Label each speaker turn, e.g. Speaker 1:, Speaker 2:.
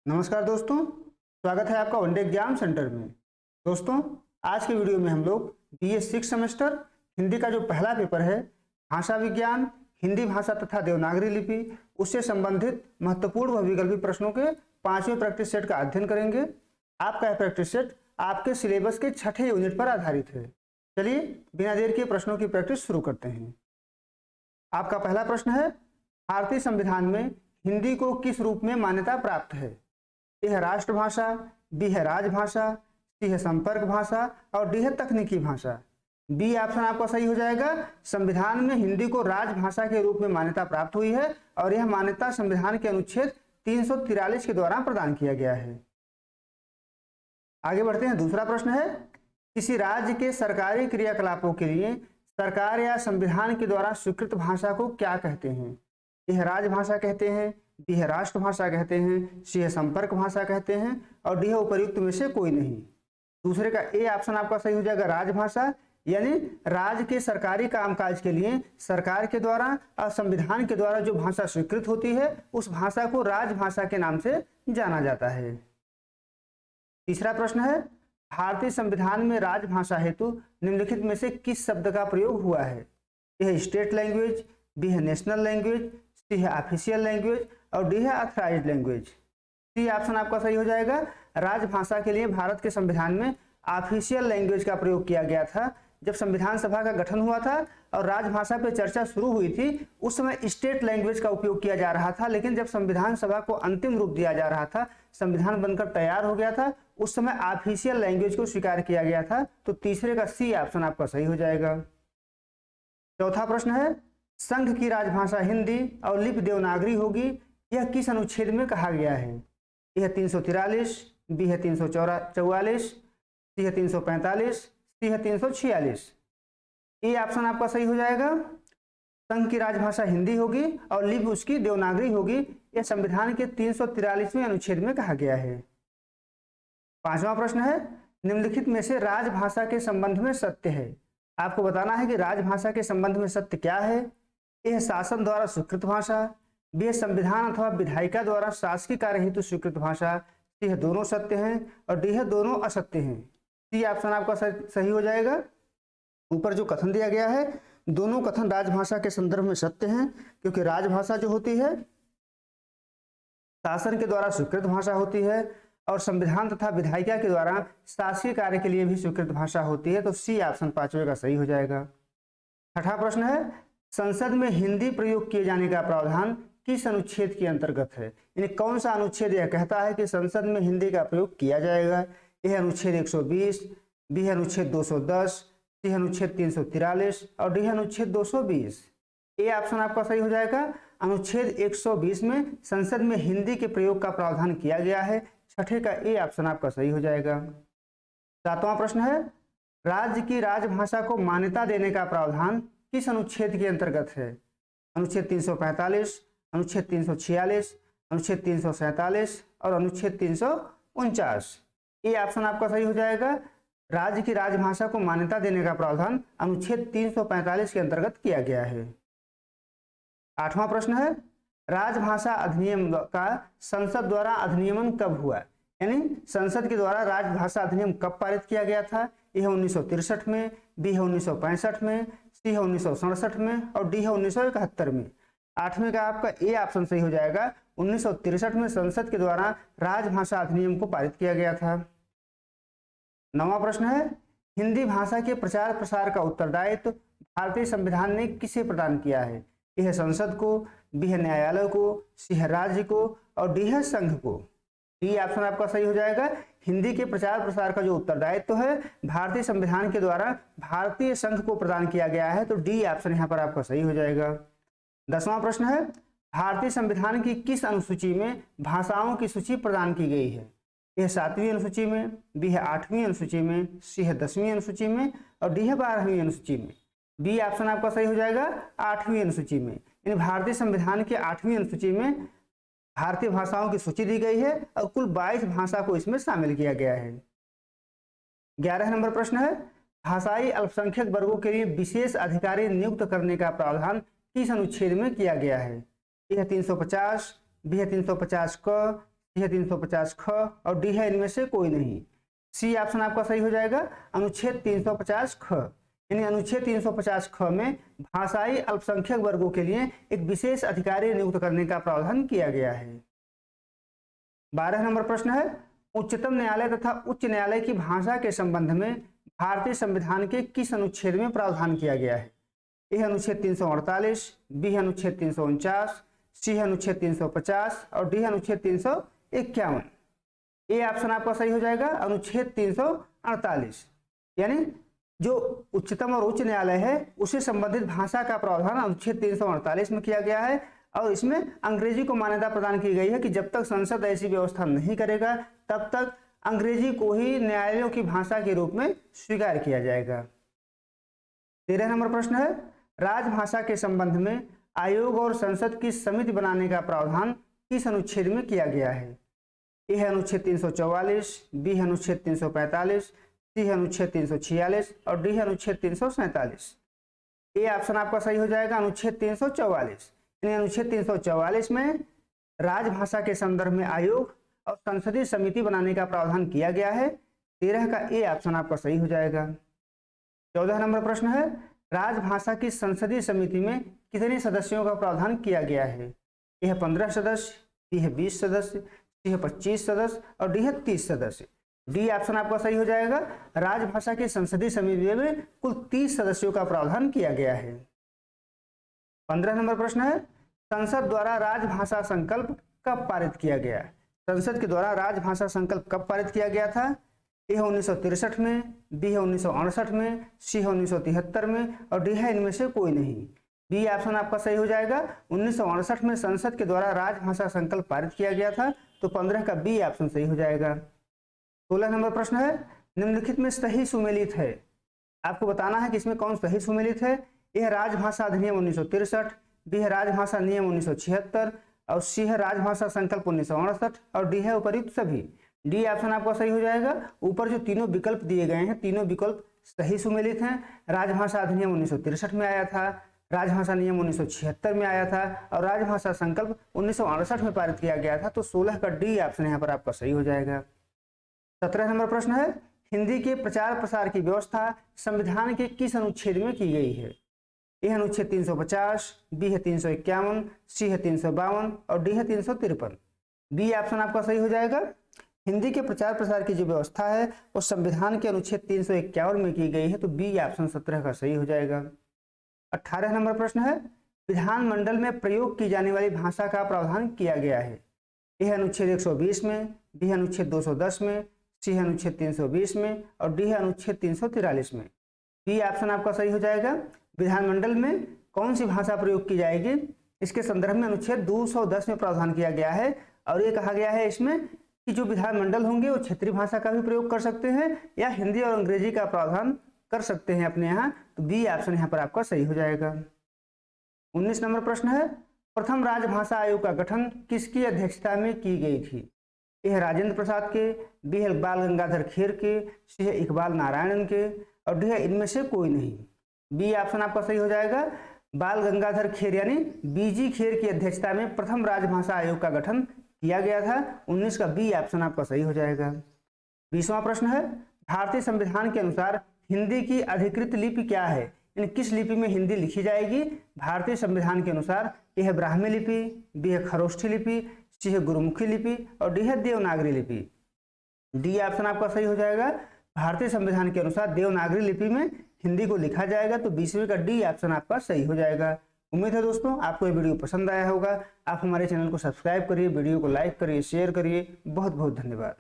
Speaker 1: नमस्कार दोस्तों, स्वागत है आपका वनडे एग्जाम सेंटर में। दोस्तों, आज के वीडियो में हम लोग BA 6 सेमेस्टर हिंदी का जो पहला पेपर है भाषा विज्ञान, हिंदी भाषा तथा देवनागरी लिपि, उससे संबंधित महत्वपूर्ण व विकल्पी प्रश्नों के 5वें प्रैक्टिस सेट का अध्ययन करेंगे। आपका यह प्रैक्टिस सेट आपके सिलेबस के 6ठे यूनिट पर आधारित है। चलिए बिना देर के प्रश्नों की प्रैक्टिस शुरू करते हैं। आपका पहला प्रश्न है, भारतीय संविधान में हिंदी को किस रूप में मान्यता प्राप्त है? ए है राष्ट्रभाषा, बी है राजभाषा, सी है संपर्क भाषा और डी है तकनीकी भाषा। बी ऑप्शन आपका सही हो जाएगा। संविधान में हिंदी को राजभाषा के रूप में मान्यता प्राप्त हुई है और यह मान्यता संविधान के अनुच्छेद 343 के द्वारा प्रदान किया गया है। आगे बढ़ते हैं। दूसरा प्रश्न है, किसी राज्य के सरकारी क्रियाकलापों के लिए सरकार या संविधान के द्वारा स्वीकृत भाषा को क्या कहते हैं? यह राजभाषा कहते हैं, बी है राष्ट्रभाषा कहते हैं, सी है संपर्क भाषा कहते हैं और डी है उपर्युक्त में से कोई नहीं। दूसरे का ए ऑप्शन आपका सही हो जाएगा, राजभाषा, यानी राज्य के सरकारी कामकाज के लिए सरकार के द्वारा और संविधान के द्वारा जो भाषा स्वीकृत होती है उस भाषा को राजभाषा के नाम से जाना जाता है। तीसरा प्रश्न है, भारतीय संविधान में राजभाषा हेतु निम्नलिखित में से किस शब्द का प्रयोग हुआ है? यह है स्टेट लैंग्वेज, बी है नेशनल लैंग्वेज, सी है ऑफिशियल लैंग्वेज और डी है ऑथराइज्ड लैंग्वेज। सी ऑप्शन आपका सही हो जाएगा। राजभाषा के लिए भारत के संविधान में ऑफिशियल लैंग्वेज का प्रयोग किया गया था। जब संविधान सभा का गठन हुआ था और राजभाषा पर चर्चा शुरू हुई थी, उस समय स्टेट लैंग्वेज का उपयोग किया जा रहा था, लेकिन जब संविधान सभा को अंतिम रूप दिया जा रहा था, संविधान बनकर तैयार हो गया था, उस समय ऑफिशियल लैंग्वेज को स्वीकार किया गया था। तो तीसरे का सी ऑप्शन आपका सही हो जाएगा। चौथा प्रश्न है, संघ की राजभाषा हिंदी और लिपि देवनागरी होगी, यह किस अनुच्छेद में कहा गया है? यह 343, बी है 344, सी है 345, सी है 346। ये ऑप्शन आपका सही हो जाएगा। संघ की राजभाषा हिंदी होगी और लिपि उसकी देवनागरी होगी, यह संविधान के 343वें अनुच्छेद में कहा गया है। पांचवा प्रश्न है, निम्नलिखित में से राजभाषा के संबंध में सत्य है। आपको बताना है कि राजभाषा के संबंध में सत्य क्या है। यह शासन द्वारा स्वीकृत भाषा, बी संविधान अथवा विधायिका द्वारा शासकीय कार्य हेतु स्वीकृत भाषा, सी है दोनों सत्य हैं और डी है दोनों असत्य हैं। सी ऑप्शन आपका सही हो जाएगा। ऊपर जो कथन दिया गया है, दोनों कथन राजभाषा के संदर्भ में सत्य हैं, क्योंकि राजभाषा जो होती है शासन के द्वारा स्वीकृत भाषा होती है और संविधान तथा विधायिका के द्वारा शासकीय कार्य के लिए भी स्वीकृत भाषा होती है। तो सी ऑप्शन पांचवे का सही हो जाएगा। छठा प्रश्न है, संसद में हिंदी प्रयोग किए जाने का प्रावधान किस अनुच्छेद के अंतर्गत है? यानी कौन सा अनुच्छेद यह कहता है कि संसद में हिंदी का प्रयोग किया जाएगा? यह अनुच्छेद 120, बी है अनुच्छेद 210, सी है अनुच्छेद 343 और डी है अनुच्छेद 220। ए ऑप्शन आपका सही हो जाएगा। अनुच्छेद 120 में संसद में हिंदी के प्रयोग का प्रावधान किया गया है। छठे का ए ऑप्शन आपका सही हो जाएगा। सातवां प्रश्न है, राज्य की राजभाषा को मान्यता देने का प्रावधान किस अनुच्छेद के अंतर्गत है? अनुच्छेद 345, अनुच्छेद 346, अनुच्छेद 347 और अनुच्छेद 349। ये ऑप्शन आपका सही हो जाएगा। राज्य की राजभाषा को मान्यता देने का प्रावधान अनुच्छेद 345 के अंतर्गत किया गया है। आठवां प्रश्न है, राजभाषा अधिनियम का संसद द्वारा अधिनियमन कब हुआ? यानी संसद के द्वारा राजभाषा अधिनियम कब पारित किया गया था? यह 1963 में, बी है 1965 में, सी है 1967 में और डी है 1971 में। आठवें का आपका ए ऑप्शन सही हो जाएगा। 1963 में संसद के द्वारा राजभाषा अधिनियम को पारित किया गया था। नौवां प्रश्न है, हिंदी भाषा के प्रचार प्रसार का उत्तरदायित्व भारतीय संविधान ने किसे प्रदान किया है? यह है संसद को, बी है न्यायालय को, सी है राज्य को और डी है संघ को। डी ऑप्शन आपका सही हो जाएगा। हिंदी के प्रचार प्रसार का जो उत्तरदायित्व है भारतीय संविधान के द्वारा भारतीय संघ को प्रदान किया गया है। तो डी ऑप्शन यहाँ पर आपका सही हो जाएगा। 10वां प्रश्न है, भारतीय संविधान की किस अनुसूची में भाषाओं की सूची प्रदान की गई है? यह 7वीं अनुसूची में, बी है 8वीं अनुसूची में, सी है 10वीं अनुसूची में और डी है 12वीं अनुसूची में। बी ऑप्शन आपका सही हो जाएगा, 8वीं अनुसूची में। यानी भारतीय संविधान के 8वीं अनुसूची में भारतीय भाषाओं की सूची दी गई है और कुल 22 भाषा को इसमें शामिल किया गया है। 11 नंबर प्रश्न है, भाषाई अल्पसंख्यक वर्गों के लिए विशेष अधिकारी नियुक्त करने का प्रावधान किस अनुच्छेद में किया गया है? यह 350, बी है 350 क, सी है 350 ख और डी है इनमें से कोई नहीं। सी ऑप्शन आपका सही हो जाएगा, अनुच्छेद 350 ख। यानी अनुच्छेद 350 ख में भाषाई अल्पसंख्यक वर्गों के लिए एक विशेष अधिकारी नियुक्त करने का प्रावधान किया गया है। 12 नंबर प्रश्न है, उच्चतम न्यायालय तथा उच्च न्यायालय की भाषा के संबंध में भारतीय संविधान के किस अनुच्छेद में प्रावधान किया गया है? ए अनुच्छेद 348, बी अनुच्छेद 349, सी अनुच्छेद 350 और डी अनुच्छेद 351। ए ऑप्शन आपका सही हो जाएगा, अनुच्छेद 348। यानी जो उच्चतम और उच्च न्यायालय है उससे संबंधित भाषा का प्रावधान अनुच्छेद 348 में किया गया है और इसमें अंग्रेजी को मान्यता प्रदान की गई है कि जब तक संसद ऐसी व्यवस्था नहीं करेगा तब तक अंग्रेजी को ही न्यायालयों की भाषा के रूप में स्वीकार किया जाएगा। 13 नंबर प्रश्न है, राजभाषा के संबंध में आयोग और संसद की समिति बनाने का प्रावधान किस अनुच्छेद में किया गया है? ए है अनुच्छेद 344, बी है अनुच्छेद 345, सी है अनुच्छेद 346 और डी है अनुच्छेद 347। ए ऑप्शन आपका सही हो जाएगा, अनुच्छेद 344। यानी अनुच्छेद 344 में राजभाषा के संदर्भ में आयोग और संसदीय समिति बनाने का प्रावधान किया गया है। 13 का ए ऑप्शन आपका सही हो जाएगा। 14 नंबर प्रश्न है, राजभाषा की संसदीय समिति में कितने सदस्यों का प्रावधान किया गया है? ए है 15 सदस्य, बी है 20 सदस्य, सी है 25 सदस्य और डी है 30 सदस्य। डी ऑप्शन आपका सही हो जाएगा, राजभाषा की संसदीय समिति में कुल 30 सदस्यों का प्रावधान किया गया है। 15 नंबर प्रश्न है, संसद द्वारा राजभाषा संकल्प कब पारित किया गया? संसद के द्वारा राजभाषा संकल्प कब पारित किया गया था? ए है 1963 में, बी है 1968 में, सी है 1973 में और डी है इनमें से कोई नहीं। बी ऑप्शन आपका सही हो जाएगा, 1968 में संसद के द्वारा राजभाषा संकल्प पारित किया गया था, तो 15 का बी ऑप्शन सही हो जाएगा। 16 नंबर प्रश्न है, निम्नलिखित में सही सुमेलित है। आपको बताना है कि इसमें कौन सही सुमेलित है। ए है राजभाषा अधिनियम 1963, बी है राजभाषा नियम 1976 और सी है राजभाषा संकल्प 1968 और डी है उपर्युक्त सभी। डी ऑप्शन आपका सही हो जाएगा। ऊपर जो तीनों विकल्प दिए गए हैं तीनों विकल्प सही सुमेलित हैं। राजभाषा अधिनियम 1963 में आया था, राजभाषा नियम 1976 में आया था और राजभाषा संकल्प 1968 में पारित किया गया था, तो 16 का डी ऑप्शन यहाँ पर आपका सही हो जाएगा। 17 नंबर प्रश्न है, हिंदी के प्रचार प्रसार की व्यवस्था संविधान के किस अनुच्छेद में की गई है? ए है अनुच्छेद 350, बी है 351, सी है 352 और डी है 353। बी ऑप्शन आपका सही हो जाएगा। हिंदी के प्रचार प्रसार की जो व्यवस्था है वो संविधान के अनुच्छेद 351 में की गई है, तो बी ऑप्शन 17 का सही हो जाएगा। 18 नंबर प्रश्न है, विधानमंडल में प्रयोग की जाने वाली भाषा का प्रावधान किया गया है। ए है अनुच्छेद 120 में, बी है अनुच्छेद 210 में, सी है अनुच्छेद 320 में और डी है अनुच्छेद 343 में। बी ऑप्शन आपका सही हो जाएगा। विधानमंडल में कौन सी भाषा प्रयोग की जाएगी, इसके संदर्भ में अनुच्छेद 210 में प्रावधान किया गया है और ये कहा गया है इसमें कि जो विधानमंडल होंगे वो क्षेत्रीय भाषा का भी प्रयोग कर सकते हैं या हिंदी और अंग्रेजी का प्रावधान कर सकते हैं अपने यहाँ, तो बी ऑप्शन यहाँ पर आपका सही हो जाएगा। 19 नंबर प्रश्न है, प्रथम राजभाषा आयोग का गठन किसकी अध्यक्षता में की गई थी? ए है राजेंद्र प्रसाद के, बी है बाल गंगाधर खेर के, सी है इकबाल नारायणन के और डी है इनमें से कोई नहीं। बी ऑप्शन आपका सही हो जाएगा। बाल गंगाधर खेर यानी बीजी खेर की अध्यक्षता में प्रथम राजभाषा आयोग का गठन किया गया था। 19 का बी ऑप्शन आपका सही हो जाएगा। 20वां प्रश्न है, भारतीय संविधान के अनुसार हिंदी की अधिकृत लिपि क्या है? यानी किस लिपि में हिंदी लिखी जाएगी भारतीय संविधान के अनुसार? ए है ब्राह्मी लिपि, बी है खरोष्ठी लिपि, सी है गुरुमुखी लिपि और डी है देवनागरी लिपि। डी ऑप्शन आपका सही हो जाएगा। भारतीय संविधान के अनुसार देवनागरी लिपि में हिंदी को लिखा जाएगा, तो 20वें का डी ऑप्शन आपका सही हो जाएगा। उम्मीद है दोस्तों आपको ये वीडियो पसंद आया होगा। आप हमारे चैनल को सब्सक्राइब करिए, वीडियो को लाइक करिए, शेयर करिए। बहुत बहुत धन्यवाद।